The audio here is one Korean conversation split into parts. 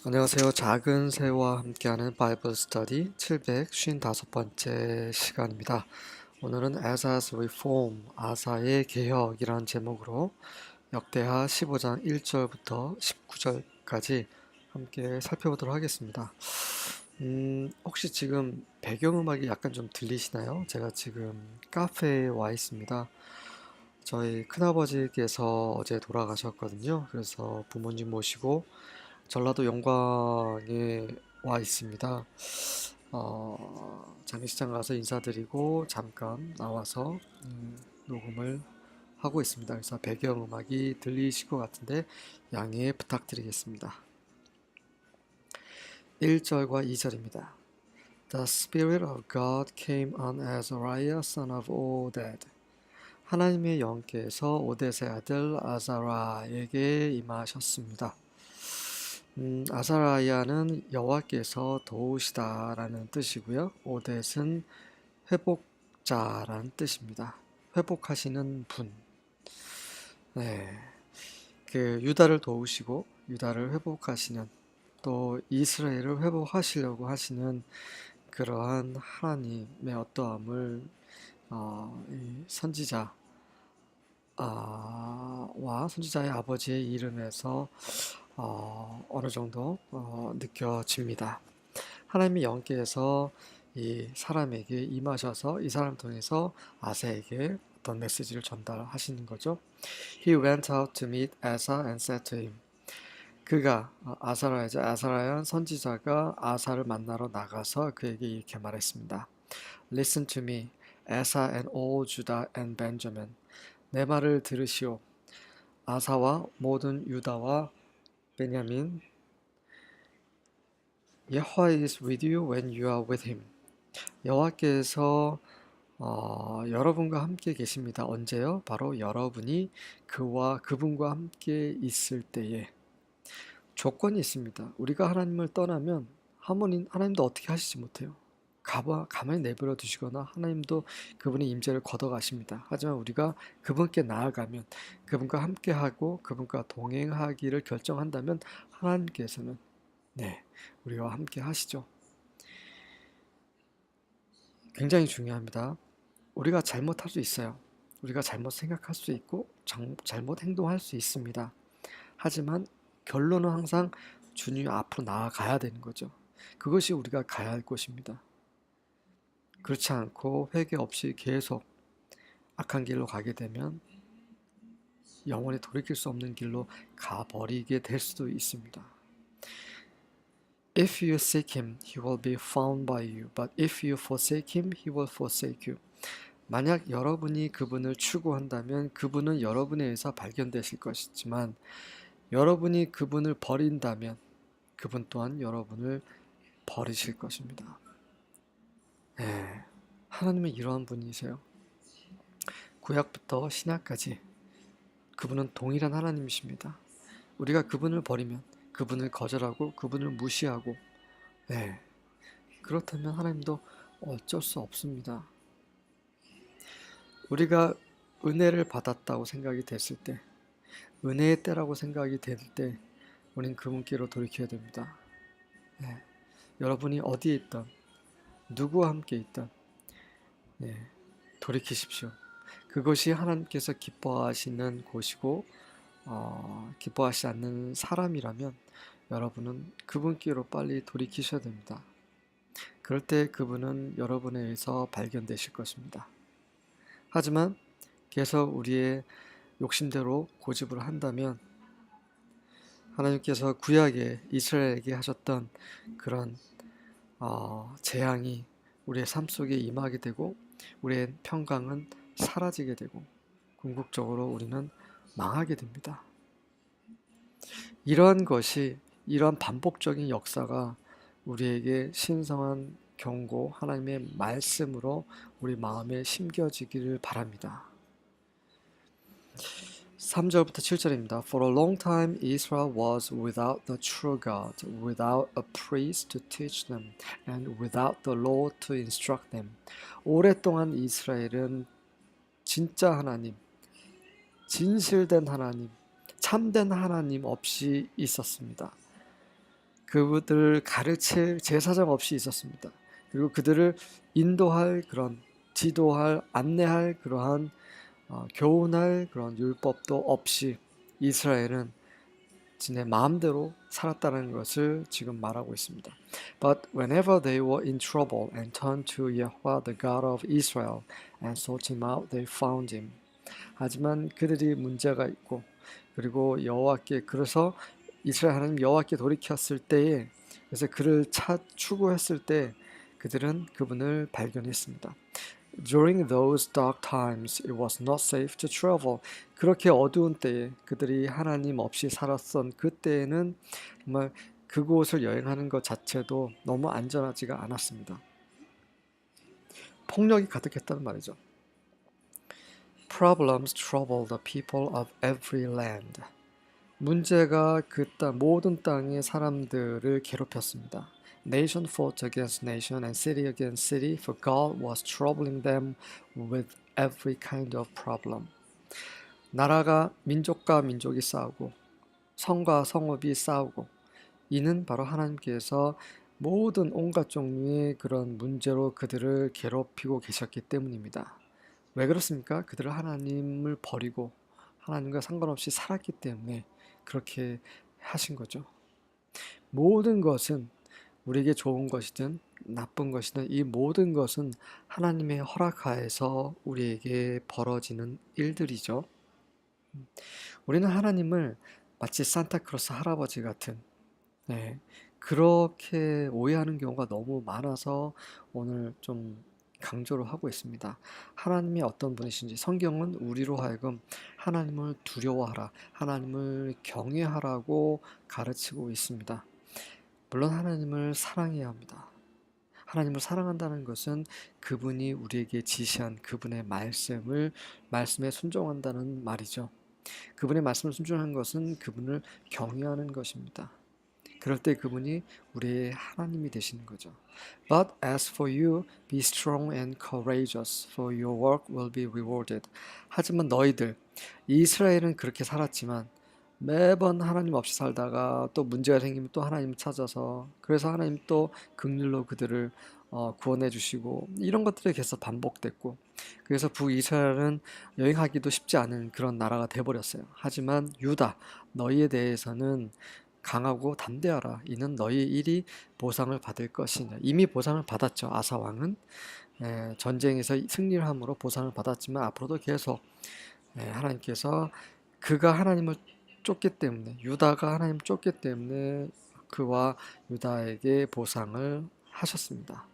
안녕하세요. 작은 새와 함께하는 바이블 스터디 755번째 시간입니다. 오늘은 Asa's Reform, 아사의 개혁이라는 제목으로 역대하 15장 1절부터 19절까지 함께 살펴보도록 하겠습니다. 혹시 지금 배경음악이 약간 좀 들리시나요? 제가 지금 카페에 와 있습니다. 저희 큰아버지께서 어제 돌아가셨거든요. 그래서 부모님 모시고 전라도 영광에 와 있습니다. 장례식장 가서 인사드리고 잠깐 나와서 녹음을 하고 있습니다. 그래서 배경음악이 들리실 것 같은데 양해 부탁드리겠습니다. 1절과 2절입니다. The Spirit of God came on Azariah, son of Oded. 하나님의 영께서 오뎃의 아들 아사라에게 임하셨습니다. 아사라야는 여호와께서 도우시다라는 뜻이고요. 오뎃은 회복자라는 뜻입니다. 회복하시는 분. 네, 그 유다를 도우시고 유다를 회복하시는 또 이스라엘을 회복하시려고 하시는 그러한 하나님의 어떠함을 이 선지자 와 선지자의 아버지의 이름에서 어느 정도 느껴집니다. 하나님의 영께서 이 사람에게 임하셔서 이 사람을 통해서 아사에게 어떤 메시지를 전달하시는 거죠. He went out to meet Asa and said to him. 그가 아사라야 선지자가 아사를 만나러 나가서 그에게 이렇게 말했습니다. Listen to me, Asa and all Judah and Benjamin. 내 말을 들으시오. 아사와 모든 유다와 베냐민. 여호와 is with you when you are with him. 여호와께서 여러분과 함께 계십니다. 언제요? 바로 여러분이 그분과 함께 있을 때에. 조건이 있습니다. 우리가 하나님을 떠나면 하나님도 어떻게 하시지 못해요. 가만히 내버려 두시거나 하나님도 그분의 임재를 걷어가십니다. 하지만 우리가 그분께 나아가면 그분과 함께하고 그분과 동행하기를 결정한다면 하나님께서는 우리와 함께 하시죠. 굉장히 중요합니다. 우리가 잘못할 수 있어요. 우리가 잘못 생각할 수 있고 잘못 행동할 수 있습니다. 하지만 결론은 항상 주님 앞으로 나아가야 되는 거죠. 그것이 우리가 가야 할 곳입니다. 그렇지 않고 회개 없이 계속 악한 길로 가게 되면 영원히 돌이킬 수 없는 길로 가버리게 될 수도 있습니다. If you seek him, he will be found by you. But if you forsake him, he will forsake you. 만약 여러분이 그분을 추구한다면 그분은 여러분에 의해서 발견되실 것이지만 여러분이 그분을 버린다면 그분 또한 여러분을 버리실 것입니다. 하나님은 이러한 분이세요. 구약부터 신약까지 그분은 동일한 하나님이십니다. 우리가 그분을 버리면 그분을 거절하고 그분을 무시하고 그렇다면 하나님도 어쩔 수 없습니다. 우리가 은혜를 받았다고 생각이 됐을 때 은혜의 때라고 생각이 될 때 우리는 그분께로 돌이켜야 됩니다. 여러분이 어디에 있든 누구와 함께 있든 돌이키십시오. 그것이 하나님께서 기뻐하시는 곳이고 기뻐하시지 않는 사람이라면 여러분은 그분께로 빨리 돌이키셔야 됩니다. 그럴 때 그분은 여러분에 의해서 발견되실 것입니다. 하지만 계속 우리의 욕심대로 고집을 한다면 하나님께서 구약에 이스라엘에게 하셨던 그런 재앙이 우리의 삶 속에 임하게 되고 우리의 평강은 사라지게 되고 궁극적으로 우리는 망하게 됩니다. 이러한 반복적인 역사가 우리에게 신성한 경고, 하나님의 말씀으로 우리 마음에 심겨지기를 바랍니다. 3절부터 7절입니다. For a long time Israel was without the true God, without a priest to teach them, and without the law to instruct them. 오랫동안 이스라엘은 진짜 하나님, 진실된 하나님, 참된 하나님 없이 있었습니다. 그들을 가르칠 제사장 없이 있었습니다. 그리고 그들을 인도할 그런 지도할 안내할 그러한 교훈할 그런 율법도 없이 이스라엘은 지네 마음대로 살았다는 것을 지금 말하고 있습니다. But whenever they were in trouble and turned to Yahweh, the God of Israel, and sought him out, they found him. 하지만 그들이 문제가 있고 그리고 여호와께 그래서 이스라엘 하나님 여호와께 돌이켰을 때에 그래서 그를 추구했을 때 그들은 그분을 발견했습니다. During those dark times, it was not safe to travel. 그렇게 어두운 때에 그들이 하나님 없이 살았던 그때에는 정말 그곳을 여행하는 것 자체도 너무 안전하지가 않았습니다. 폭력이 가득했다는 말이죠. Problems trouble the people of every land. 문제가 그 모든 땅의 사람들을 괴롭혔습니다. Nation fought against nation and city against city, for God was troubling them with every kind of problem. 나라가 민족과 민족이 싸우고 성과 성읍이 싸우고 이는 바로 하나님께서 모든 온갖 종류의 그런 문제로 그들을 괴롭히고 계셨기 때문입니다. 왜 그렇습니까? 그들은 하나님을 버리고 하나님과 상관없이 살았기 때문에 그렇게 하신 거죠. 모든 것은 우리에게 좋은 것이든 나쁜 것이든 이 모든 것은 하나님의 허락하에서 우리에게 벌어지는 일들이죠. 우리는 하나님을 마치 산타크로스 할아버지 같은 그렇게 오해하는 경우가 너무 많아서 오늘 좀 강조를 하고 있습니다. 하나님이 어떤 분이신지 성경은 우리로 하여금 하나님을 두려워하라, 하나님을 경외하라고 가르치고 있습니다. 물론 하나님을 사랑해야 합니다. 하나님을 사랑한다는 것은 그분이 우리에게 지시한 그분의 말씀에 순종한다는 말이죠. 그분의 말씀을 순종하는 것은 그분을 경외하는 것입니다. 그럴 때 그분이 우리의 하나님이 되시는 거죠. But as for you, be strong and courageous, for your work will be rewarded. 하지만 너희들, 이스라엘은 그렇게 살았지만 매번 하나님 없이 살다가 또 문제가 생기면 또 하나님을 찾아서 그래서 하나님 또 긍휼로 그들을 구원해 주시고 이런 것들이 계속 반복됐고 그래서 북이스라엘은 여행하기도 쉽지 않은 그런 나라가 돼버렸어요. 하지만 유다 너희에 대해서는 강하고 담대하라. 이는 너희 일이 보상을 받을 것이냐. 이미 보상을 받았죠. 아사 왕은 전쟁에서 승리를 함으로 보상을 받았지만 앞으로도 계속 하나님께서 그가 하나님을 쫓기 때문에 유다가 하나님 쫓기 때문에 그와 유다에게 보상을 하셨습니다.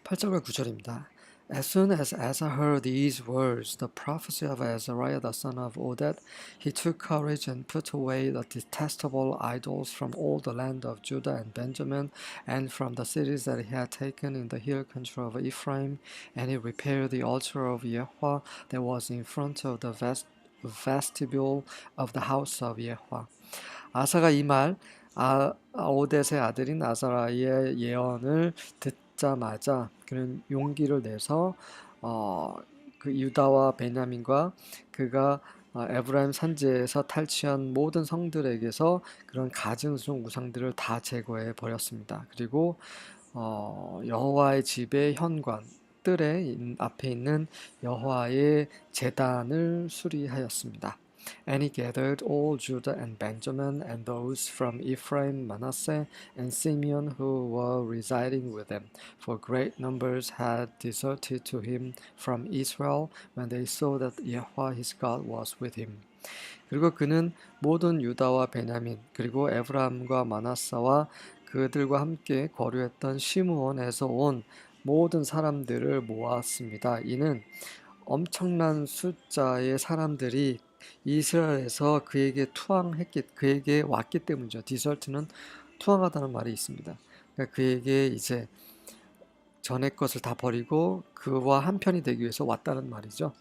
8절과 9절입니다. As soon as Asa heard these words, the prophecy of Azariah the son of Oded, he took courage and put away the detestable idols from all the land of Judah and Benjamin, and from the cities that he had taken in the hill country of Ephraim, and he repaired the altar of Yahweh that was in front of the vestibule of the house of Yahweh. 아사가 이 말, 오뎃의 아들인 아사라의 예언을 듣자마자 그는 용기를 내서 그 유다와 베냐민과 그가 에브라임 산지에서 탈취한 모든 성들에게서 그런 가증스러운 우상들을 다 제거해 버렸습니다. 그리고 여호와의 집의 현관 뜰에 앞에 있는 여호와의 제단을 수리하였습니다. And he gathered all Judah and Benjamin and those from Ephraim, Manasseh, and Simeon who were residing with them, for great numbers had deserted to him from Israel when they saw that Yahweh his God was with him. 그리고 그는 모든 유다와 베냐민 그리고 에브라임과 마나사와 그들과 함께 거류했던 시므온에서 온 모든 사람들을 모았습니다. 이는 엄청난 숫자의 사람들이 이스라엘에서 그에게 왔기 때문이죠. 디설트는 투항하다는 말이 있습니다. 그러니까 그에게 이제 전의 것을 다 버리고 그와 한편이 되기 위해서 왔다는 말이죠.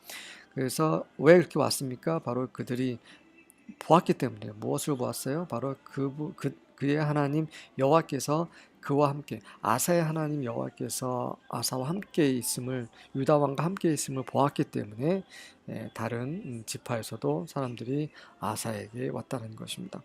그래서 왜 이렇게 왔습니까? 바로 그들이 보았기 때문에 무엇을 보았어요? 바로 그의 하나님 여호와께서 그와 함께 아사의 하나님 여호와께서 아사와 함께 있음을 유다 왕과 함께 있음을 보았기 때문에 다른 지파에서도 사람들이 아사에게 왔다는 것입니다.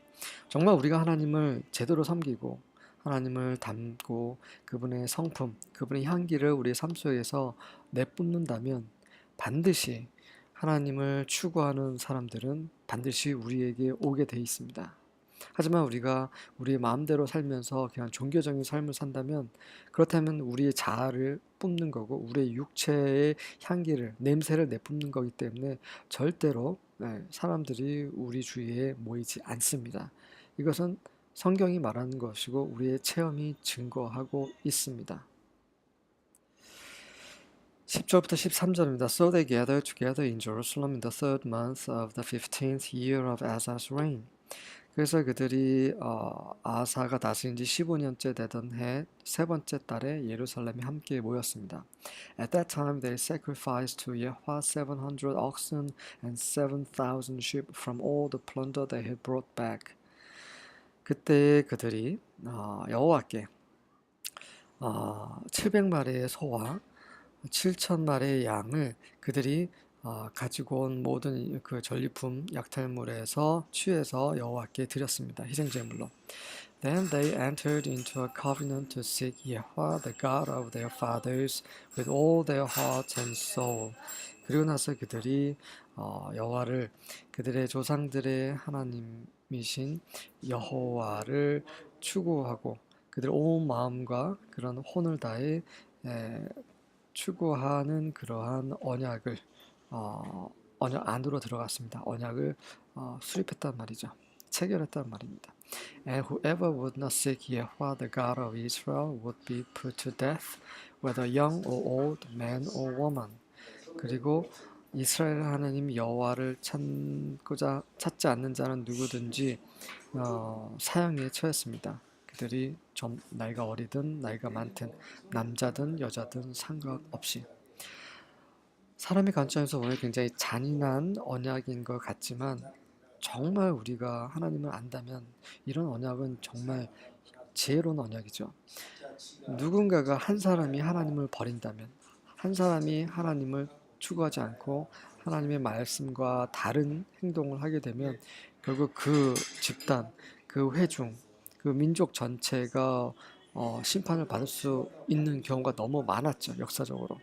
정말 우리가 하나님을 제대로 섬기고 하나님을 닮고 그분의 성품, 그분의 향기를 우리의 삶 속에서 내뿜는다면 반드시 하나님을 추구하는 사람들은 반드시 우리에게 오게 돼 있습니다. 하지만 우리가 우리의 마음대로 살면서 그냥 종교적인 삶을 산다면 그렇다면 우리의 자아를 뿜는 거고 우리의 육체의 향기를 냄새를 내뿜는 거기 때문에 절대로 사람들이 우리 주위에 모이지 않습니다. 이것은 성경이 말하는 것이고 우리의 체험이 증거하고 있습니다. 10절부터 13절입니다. So they gathered together in Jerusalem in the third month of the 15th year of Asa's reign. 그래서 그들이 아사가 다스린 지 15년째 되던 해 세 번째 달에 예루살렘에 함께 모였습니다. At that time they sacrificed to Yahweh 700 oxen and 7,000 sheep from all the plunder they had brought back. 그때 그들이 여호와께 700마리의 소와 7,000마리의 양을 그들이 가지고 온 모든 그 전리품 약탈물에서 취해서 여호와께 드렸습니다. 희생제물로. Then they entered into a covenant to seek Yahweh, the God of their fathers, with all their heart and soul. 그리고 나서 그들이 여호와를 그들의 조상들의 하나님이신 여호와를 추구하고 그들의 온 마음과 그런 혼을 다해 추구하는 그러한 언약을 언약 안으로 들어갔습니다. 언약을 수립했단 말이죠. 체결했단 말입니다. And whoever would not seek Yahweh, the God of Israel, would be put to death, whether young or old, man or woman. 그리고 이스라엘 하나님 여호와를 찾지 않는 자는 누구든지 사형에 처했습니다. 그들이 좀 나이가 어리든 나이가 많든 남자든 여자든 상관없이 사람의 관점에서 보면 굉장히 잔인한 언약인 것 같지만 정말 우리가 하나님을 안다면 이런 언약은 정말 지혜로운 언약이죠. 누군가가 한 사람이 하나님을 버린다면 한 사람이 하나님을 추구하지 않고 하나님의 말씀과 다른 행동을 하게 되면 결국 그 집단, 그 회중, 그 민족 전체가 심판을 받을 수 있는 경우가 너무 많았죠. 역사적으로.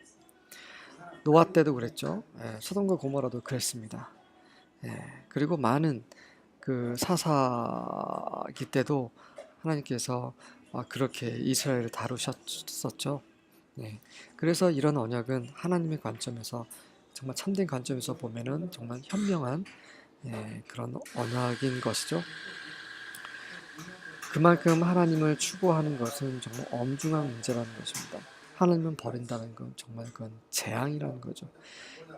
노아 때도 그랬죠. 소돔과 고모라도 그랬습니다. 그리고 많은 그 사사기 때도 하나님께서 그렇게 이스라엘을 다루셨었죠. 그래서 이런 언약은 하나님의 관점에서 정말 참된 관점에서 보면은 정말 현명한 그런 언약인 것이죠. 그만큼 하나님을 추구하는 것은 정말 엄중한 문제라는 것입니다. 하나님은 버린다는 건 정말 그건 재앙이라는 거죠.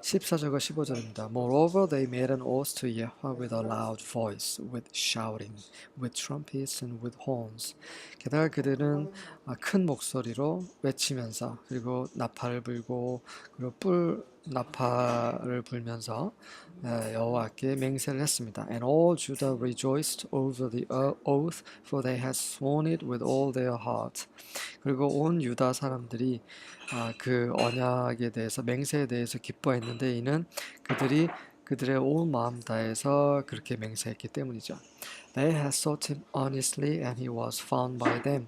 14절과 15절입니다. Moreover, they made an oath to Yahweh with a loud voice, with shouting, with trumpets and with horns. 게다가 그들은 큰 목소리로 외치면서 그리고 나팔을 불고 그리고 뿔 나팔을 불면서 여호와께 맹세를 했습니다. And all Judah rejoiced over the oath, for they had sworn it with all their heart. 그리고 온 유다 사람들이 그 언약에 대해서 맹세에 대해서 기뻐했는데 이는 그들이 그들의 온 마음 다해서 그렇게 맹세했기 때문이죠. They had sought him honestly and he was found by them.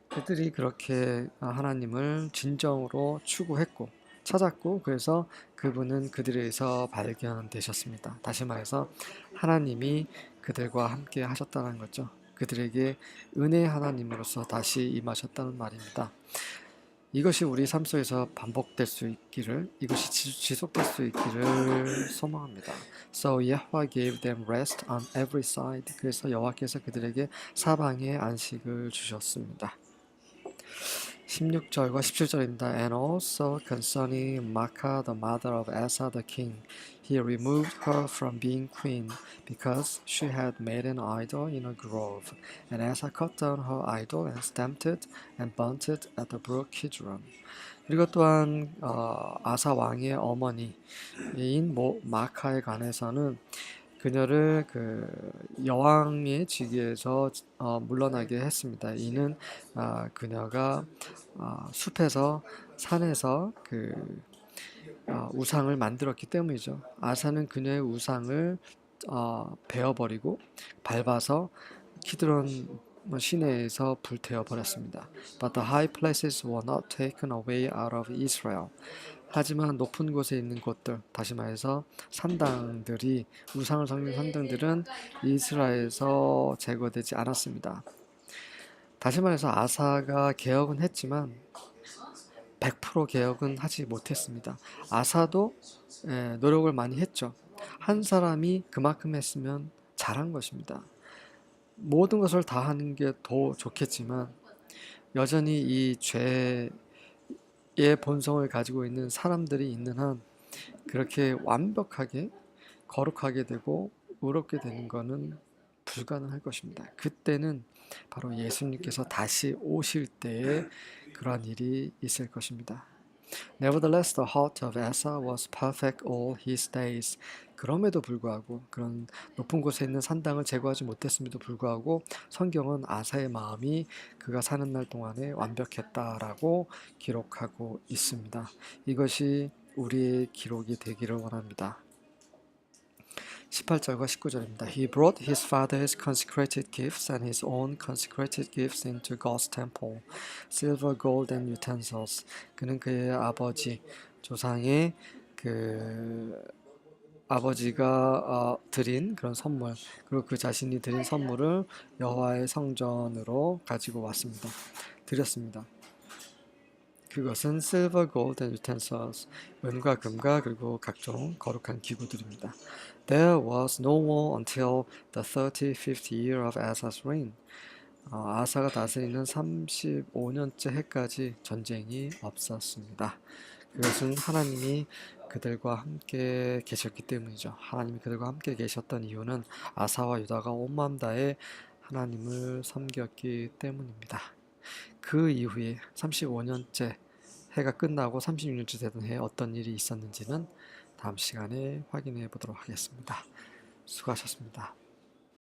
그들이 그렇게 하나님을 진정으로 추구했고 찾았고 그래서 그분은 그들에게서 발견되셨습니다. 다시 말해서 하나님이 그들과 함께 하셨다는 거죠. 그들에게 은혜의 하나님으로서 다시 임하셨다는 말입니다. 이것이 우리 삶 속에서 반복될 수 있기를, 이것이 지속될 수 있기를 소망합니다. So Yahweh gave them rest on every side. 그래서 여호와께서 그들에게 사방에 안식을 주셨습니다. 16절과 17절입니다. And also concerning Maacah, the mother of Asa the king, he removed her from being queen because she had made an idol in a grove. And Asa cut down her idol and stamped it and burnt it at the brook Kidron. 그리고 또한 아사 왕의 어머니인 마카에 관해서는 그녀를 그 여왕의 직위에서 물러나게 했습니다. 이는 그녀가 숲에서 산에서 우상을 만들었기 때문이죠. 아사는 그녀의 우상을 베어버리고 밟아서 키드론 시내에서 불태워 버렸습니다. But the high places were not taken away out of Israel. 하지만 높은 곳에 있는 곳들, 다시 말해서 산당들이 우상을 섬기는 산당들은 이스라엘에서 제거되지 않았습니다. 다시 말해서 아사가 개혁은 했지만 100% 개혁은 하지 못했습니다. 아사도 노력을 많이 했죠. 한 사람이 그만큼 했으면 잘한 것입니다. 모든 것을 다 하는 게 더 좋겠지만 여전히 이 죄의 본성을 가지고 있는 사람들이 있는 한 그렇게 완벽하게 거룩하게 되고 의롭게 되는 것은 불가능할 것입니다. 그때는 바로 예수님께서 다시 오실 때에 그러한 일이 있을 것입니다. Nevertheless, the heart of Asa was perfect all his days. 그럼에도 불구하고 그런 높은 곳에 있는 산당을 제거하지 못했음에도 불구하고 성경은 아사의 마음이 그가 사는 날 동안에 완벽했다라고 기록하고 있습니다. 이것이 우리의 기록이 되기를 원합니다. 18절과 19절입니다. He brought his father's consecrated gifts and his own consecrated gifts into God's temple, silver, gold, and utensils. 그는 그의 아버지 조상의 아버지가 드린 그런 선물, 그리고 그 자신이 드린 선물을 여호와의 성전으로 가지고 왔습니다. 드렸습니다. 그것은 silver, gold, and utensils, 은과 금과 그리고 각종 거룩한 기구들입니다. There was no war until the 35th year of Asa's reign. 아사가 다스리는 35년째 해까지 전쟁이 없었습니다. 그것은 하나님이 그들과 함께 계셨기 때문이죠. 하나님이 그들과 함께 계셨던 이유는 아사와 유다가 온 마음 다해 하나님을 섬겼기 때문입니다. 그 이후에 35년째 해가 끝나고 36년째 되던 해에 어떤 일이 있었는지는 다음 시간에 확인해 보도록 하겠습니다. 수고하셨습니다.